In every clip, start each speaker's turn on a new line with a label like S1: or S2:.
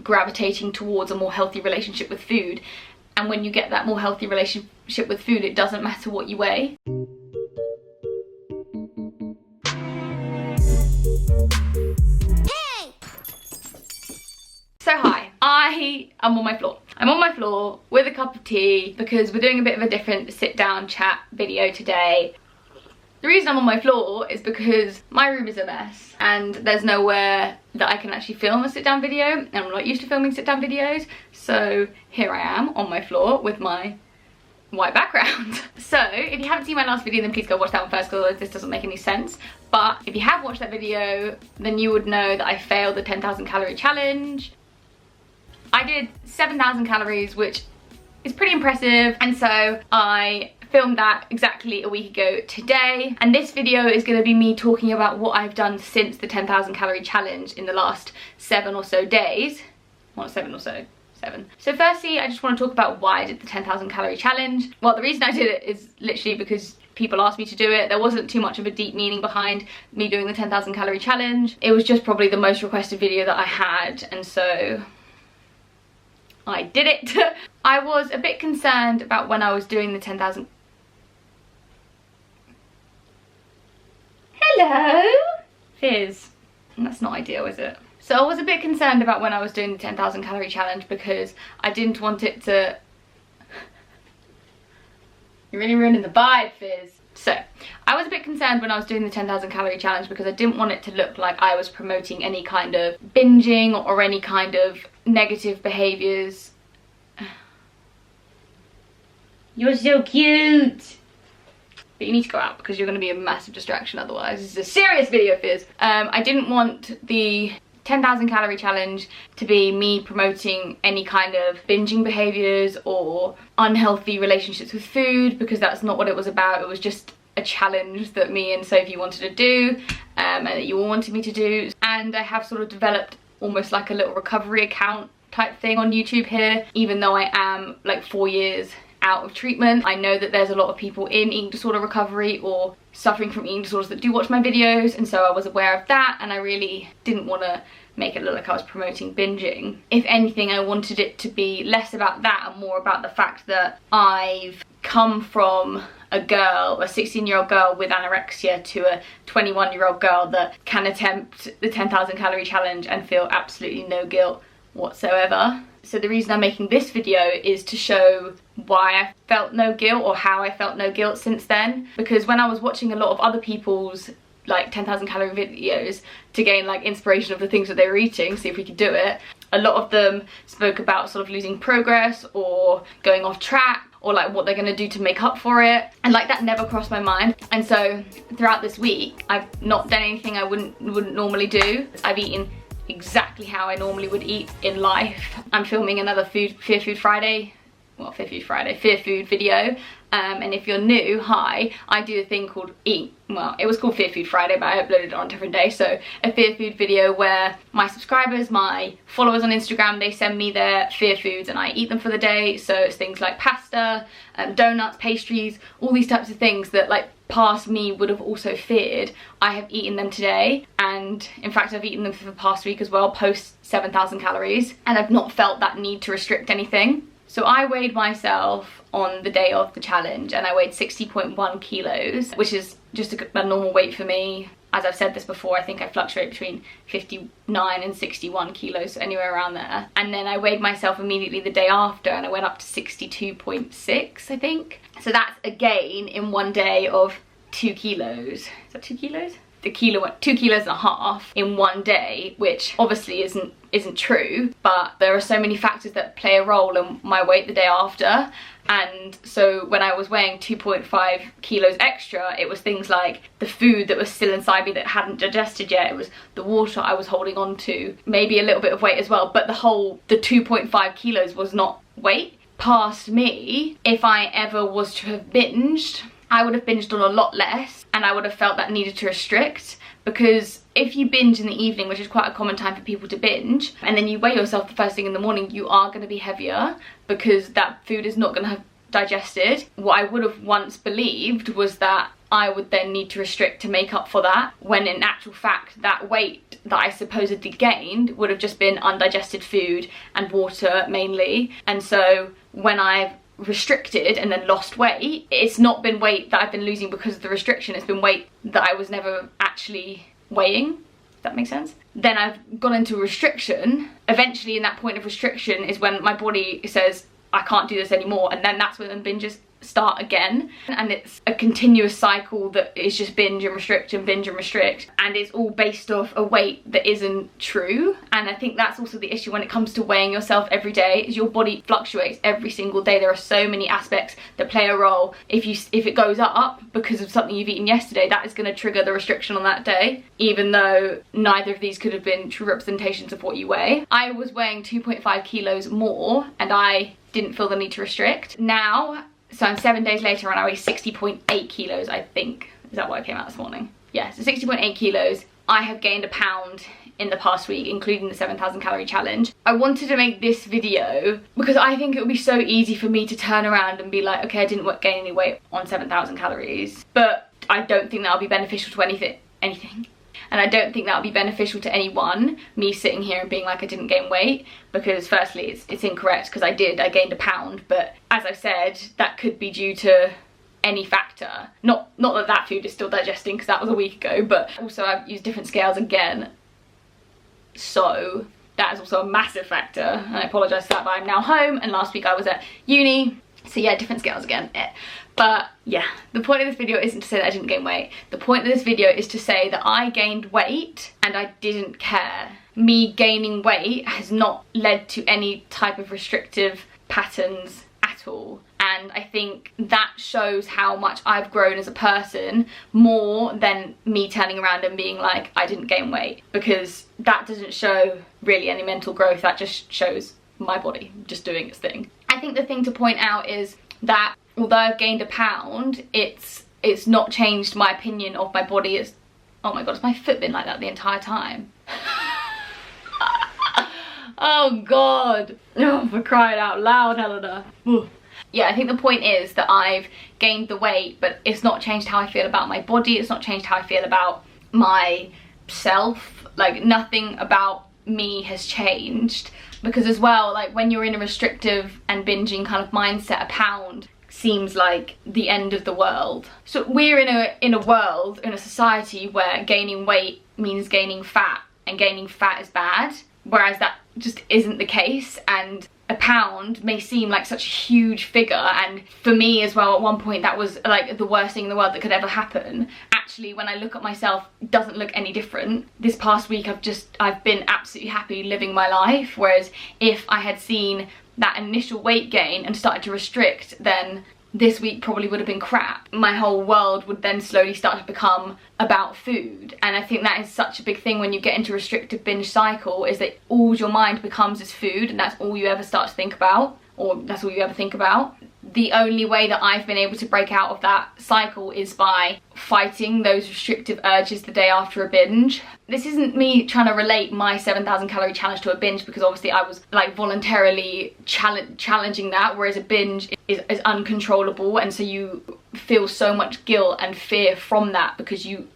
S1: gravitating towards a more healthy relationship with food. And when you get that more healthy relationship with food, it doesn't matter what you weigh. So hi, I am on my floor. I'm on my floor with a cup of tea because we're doing a bit of a different sit down chat video today. The reason I'm on my floor is because my room is a mess and there's nowhere that I can actually film a sit down video, and I'm not used to filming sit down videos. So here I am on my floor with my white background. So if you haven't seen my last video, then please go watch that one first, because this doesn't make any sense. But if you have watched that video, then you would know that I failed the 10,000 calorie challenge. I did 7,000 calories, which is pretty impressive, and so I filmed that exactly a week ago today, and this video is going to be me talking about what I've done since the 10,000 calorie challenge in the last 7 or so days. Well, 7 or so. 7. So firstly, I just want to talk about why I did the 10,000 calorie challenge. Well, the reason I did it is literally because people asked me to do it. There wasn't too much of a deep meaning behind me doing the 10,000 calorie challenge. It was just probably the most requested video that I had, and so I did it. I was a bit concerned about when I was doing the 10,000. Hello? Fizz. That's not ideal, is it? So I was a bit concerned about when I was doing the 10,000 calorie challenge because I didn't want it to... You're really ruining the vibe, Fizz. So, I was a bit concerned when I was doing the 10,000 calorie challenge because I didn't want it to look like I was promoting any kind of binging or any kind of negative behaviours. You're so cute! But you need to go out because you're going to be a massive distraction otherwise. This is a serious video, Fizz. I didn't want the 10,000 calorie challenge to be me promoting any kind of binging behaviours or unhealthy relationships with food, because that's not what it was about. It was just a challenge that me and Sophie wanted to do, and that you all wanted me to do. And I have sort of developed almost like a little recovery account type thing on YouTube here, even though I am like 4 years out of treatment. I know that there's a lot of people in eating disorder recovery or suffering from eating disorders that do watch my videos, and so I was aware of that, and I really didn't want to make it look like I was promoting binging. If anything, I wanted it to be less about that and more about the fact that I've come from a girl, a 16-year-old girl with anorexia, to a 21-year-old girl that can attempt the 10,000 calorie challenge and feel absolutely no guilt whatsoever. So the reason I'm making this video is to show why I felt no guilt, or how I felt no guilt since then. Because when I was watching a lot of other people's like 10,000 calorie videos to gain like inspiration of the things that they were eating, see if we could do it, a lot of them spoke about sort of losing progress or going off track, or like what they're going to do to make up for it, and like that never crossed my mind. And so throughout this week I've not done anything I wouldn't normally do. I've eaten exactly how I normally would eat in life. I'm filming another Fear Food Friday video, and if you're new, hi, I do a thing called it was called Fear Food Friday, but I uploaded it on a different day. So a fear food video where my subscribers, my followers on Instagram, they send me their fear foods and I eat them for the day. So it's things like pasta, donuts, pastries, all these types of things that like past me would have also feared. I have eaten them today, and in fact I've eaten them for the past week as well, post 7,000 calories, and I've not felt that need to restrict anything. So I weighed myself on the day of the challenge and I weighed 60.1 kilos, which is just a normal weight for me. As I've said this before, I think I fluctuate between 59 and 61 kilos, so anywhere around there. And then I weighed myself immediately the day after and I went up to 62.6, I think. So that's a gain in one day of 2 kilos. Is that 2 kilos? 2.5 kilos in one day, which obviously isn't true, but there are so many factors that play a role in my weight the day after. And so when I was weighing 2.5 kilos extra, it was things like the food that was still inside me that hadn't digested yet, it was the water I was holding on to, maybe a little bit of weight as well, but the 2.5 kilos was not weight. Past me, if I ever was to have binged, I would have binged on a lot less, and I would have felt that needed to restrict, because if you binge in the evening, which is quite a common time for people to binge, and then you weigh yourself the first thing in the morning, you are going to be heavier because that food is not going to have digested. What I would have once believed was that I would then need to restrict to make up for that, when in actual fact that weight that I supposedly gained would have just been undigested food and water mainly. And so when I've restricted and then lost weight, it's not been weight that I've been losing because of the restriction, it's been weight that I was never actually weighing. Does that make sense? Then I've gone into restriction. Eventually in that point of restriction is when my body says, I can't do this anymore, and then that's when the binges start again. And it's a continuous cycle that is just binge and restrict and binge and restrict, and it's all based off a weight that isn't true. And I think that's also the issue when it comes to weighing yourself every day, is your body fluctuates every single day. There are so many aspects that play a role. If it goes up because of something you've eaten yesterday, that is going to trigger the restriction on that day, even though neither of these could have been true representations of what you weigh. I was weighing 2.5 kilos more and I didn't feel the need to restrict. Now, so I'm 7 days later and I weigh 60.8 kilos, I think. Is that what I came out this morning? Yeah, so 60.8 kilos. I have gained a pound in the past week, including the 7,000 calorie challenge. I wanted to make this video because I think it would be so easy for me to turn around and be like, okay, I didn't gain any weight on 7,000 calories. But I don't think that'll be beneficial to anything. And I don't think that would be beneficial to anyone, me sitting here and being like I didn't gain weight, because firstly it's incorrect, because I gained a pound, but as I've said, that could be due to any factor. Not that food is still digesting, because that was a week ago, but also I've used different scales again, so that is also a massive factor, and I apologise for that, but I'm now home, and last week I was at uni, so yeah, different scales again. But yeah, the point of this video isn't to say that I didn't gain weight. The point of this video is to say that I gained weight and I didn't care. Me gaining weight has not led to any type of restrictive patterns at all. And I think that shows how much I've grown as a person, more than me turning around and being like, I didn't gain weight. Because that doesn't show really any mental growth, that just shows my body just doing its thing. I think the thing to point out is that although I've gained a pound, it's not changed my opinion of my body. It's, oh my god, has my foot been like that the entire time? Oh god, oh, for crying out loud, Helena. Yeah, I think the point is that I've gained the weight, but it's not changed how I feel about my body, it's not changed how I feel about myself. Like, nothing about me has changed. Because as well, like, when you're in a restrictive and binging kind of mindset, a pound seems like the end of the world. So we're in a world, in a society where gaining weight means gaining fat, and gaining fat is bad, whereas that just isn't the case. And a pound may seem like such a huge figure, and for me as well, at one point that was like the worst thing in the world that could ever happen. Actually, when I look at myself, it doesn't look any different. This past week I've been absolutely happy living my life, whereas if I had seen that initial weight gain and started to restrict, then this week probably would have been crap. My whole world would then slowly start to become about food. And I think that is such a big thing when you get into a restrictive binge cycle, is that all your mind becomes is food, and that's all you ever start to think about, or that's all you ever think about. The only way that I've been able to break out of that cycle is by fighting those restrictive urges the day after a binge. This isn't me trying to relate my 7,000 calorie challenge to a binge, because obviously I was like voluntarily challenging that, whereas a binge is uncontrollable, and so you feel so much guilt and fear from that because you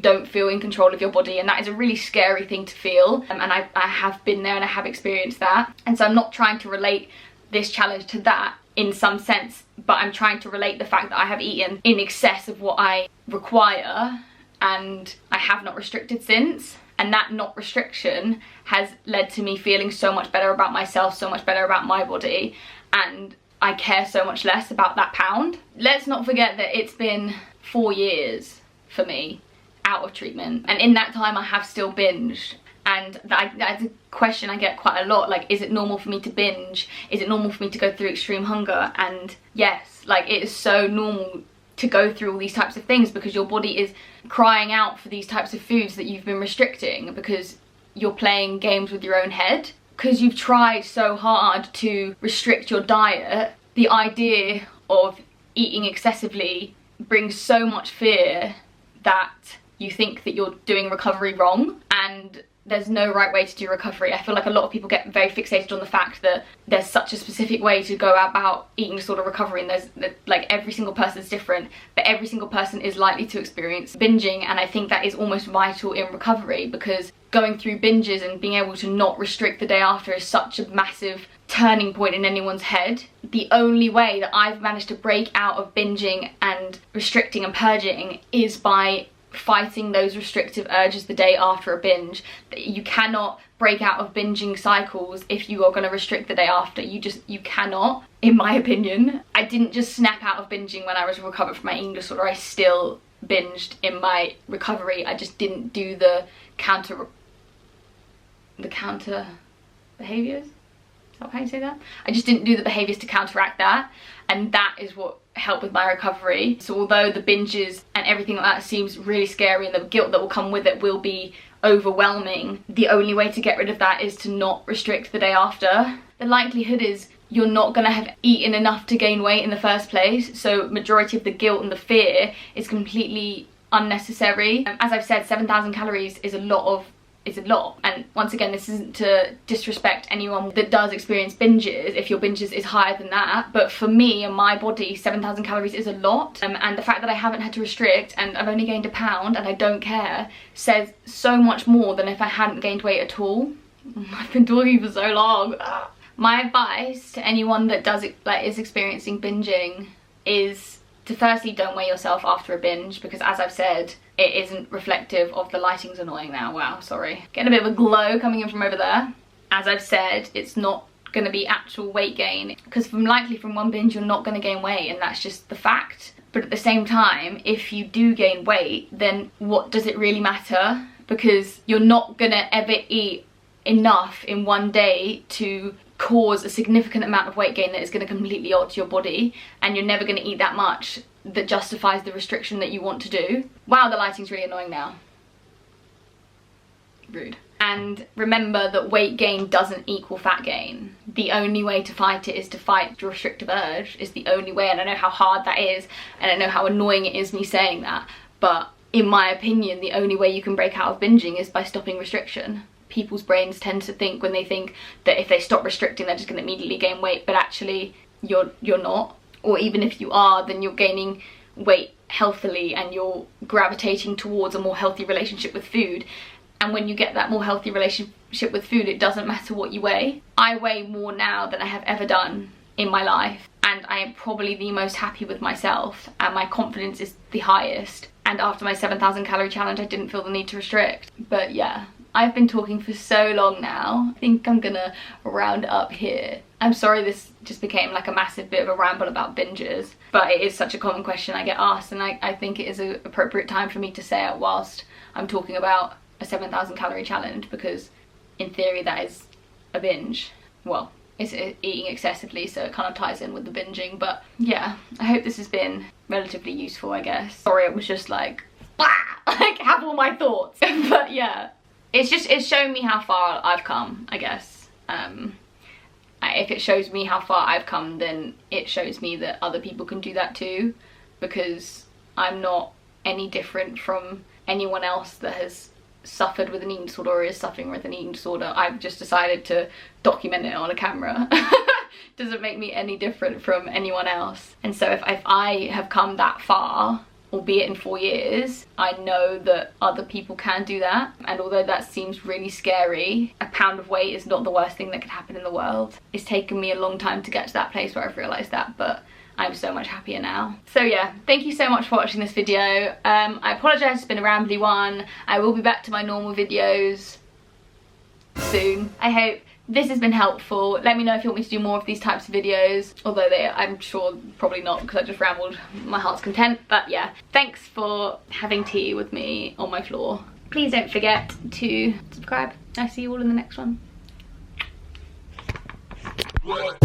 S1: don't feel in control of your body, and that is a really scary thing to feel. And I have been there and I have experienced that, and so I'm not trying to relate this challenge to that in some sense, but I'm trying to relate the fact that I have eaten in excess of what I require, and I have not restricted since, and that not restriction has led to me feeling so much better about myself, so much better about my body, and I care so much less about that pound. Let's not forget that it's been 4 years for me out of treatment, and in that time I have still binged. And that's a question I get quite a lot, like, is it normal for me to binge? Is it normal for me to go through extreme hunger? And yes, like, it is so normal to go through all these types of things, because your body is crying out for these types of foods that you've been restricting, because you're playing games with your own head. Because you've tried so hard to restrict your diet, the idea of eating excessively brings so much fear that you think that you're doing recovery wrong. And there's no right way to do recovery. I feel like a lot of people get very fixated on the fact that there's such a specific way to go about eating disorder recovery, and there's like every single person's different, but every single person is likely to experience binging, and I think that is almost vital in recovery, because going through binges and being able to not restrict the day after is such a massive turning point in anyone's head. The only way that I've managed to break out of binging and restricting and purging is by fighting those restrictive urges the day after a binge. You cannot break out of binging cycles if you are going to restrict the day after. You cannot, in my opinion. I didn't just snap out of binging when I was recovered from my eating disorder. I still binged in my recovery. I just didn't do the counter behaviors. Is that how you say that? I just didn't do the behaviors to counteract that, and that is what helped with my recovery. So although the binges and everything like that seems really scary, and the guilt that will come with it will be overwhelming, the only way to get rid of that is to not restrict the day after. The likelihood is you're not going to have eaten enough to gain weight in the first place, so majority of the guilt and the fear is completely unnecessary. As I've said, 7,000 calories is a lot, and once again, this isn't to disrespect anyone that does experience binges if your binges is higher than that, but for me and my body, 7,000 calories is a lot, and the fact that I haven't had to restrict and I've only gained a pound and I don't care says so much more than if I hadn't gained weight at all. I've been talking for so long. My advice to anyone that is experiencing binging is to firstly, don't weigh yourself after a binge, because as I've said, it isn't reflective of the lighting's annoying now. Wow, sorry. Getting a bit of a glow coming in from over there. As I've said, it's not going to be actual weight gain, because from one binge you're not going to gain weight, and that's just the fact. But at the same time, if you do gain weight, then what does it really matter? Because you're not going to ever eat enough in one day to cause a significant amount of weight gain that is going to completely alter your body, and you're never going to eat that much that justifies the restriction that you want to do. Wow, the lighting's really annoying now. Rude. And remember that weight gain doesn't equal fat gain. The only way to fight it is to fight the restrictive urge. Is the only way, and I know how hard that is, and I know how annoying it is me saying that, but in my opinion, the only way you can break out of binging is by stopping restriction. People's brains tend to think, when they think that if they stop restricting they're just going to immediately gain weight, but actually you're not. Or even if you are, then you're gaining weight healthily and you're gravitating towards a more healthy relationship with food. And when you get that more healthy relationship with food, it doesn't matter what you weigh. I weigh more now than I have ever done in my life, and I am probably the most happy with myself, and my confidence is the highest. And after my 7,000 calorie challenge, I didn't feel the need to restrict. But yeah, I've been talking for so long now. I think I'm gonna round up here. I'm sorry this just became like a massive bit of a ramble about binges, but it is such a common question I get asked, and I think it is an appropriate time for me to say it whilst I'm talking about a 7,000 calorie challenge, because in theory that is a binge. Well, it's eating excessively, so it kind of ties in with the binging. But yeah, I hope this has been relatively useful, I guess. Sorry, it was just like, like have all my thoughts. But yeah, it's shown me how far I've come, I guess. If it shows me how far I've come, then it shows me that other people can do that too, because I'm not any different from anyone else that has suffered with an eating disorder or is suffering with an eating disorder. I've just decided to document it on a camera. Doesn't make me any different from anyone else. And so if I have come that far, albeit in 4 years, I know that other people can do that. And although that seems really scary, a pound of weight is not the worst thing that could happen in the world. It's taken me a long time to get to that place where I've realised that, but I'm so much happier now. So yeah, thank you so much for watching this video. I apologise, it's been a rambly one. I will be back to my normal videos soon. I hope this has been helpful. Let me know if you want me to do more of these types of videos, although I'm sure probably not, because I just rambled my heart's content. But yeah, thanks for having tea with me on my floor. Please don't forget to subscribe. I'll see you all in the next one. What?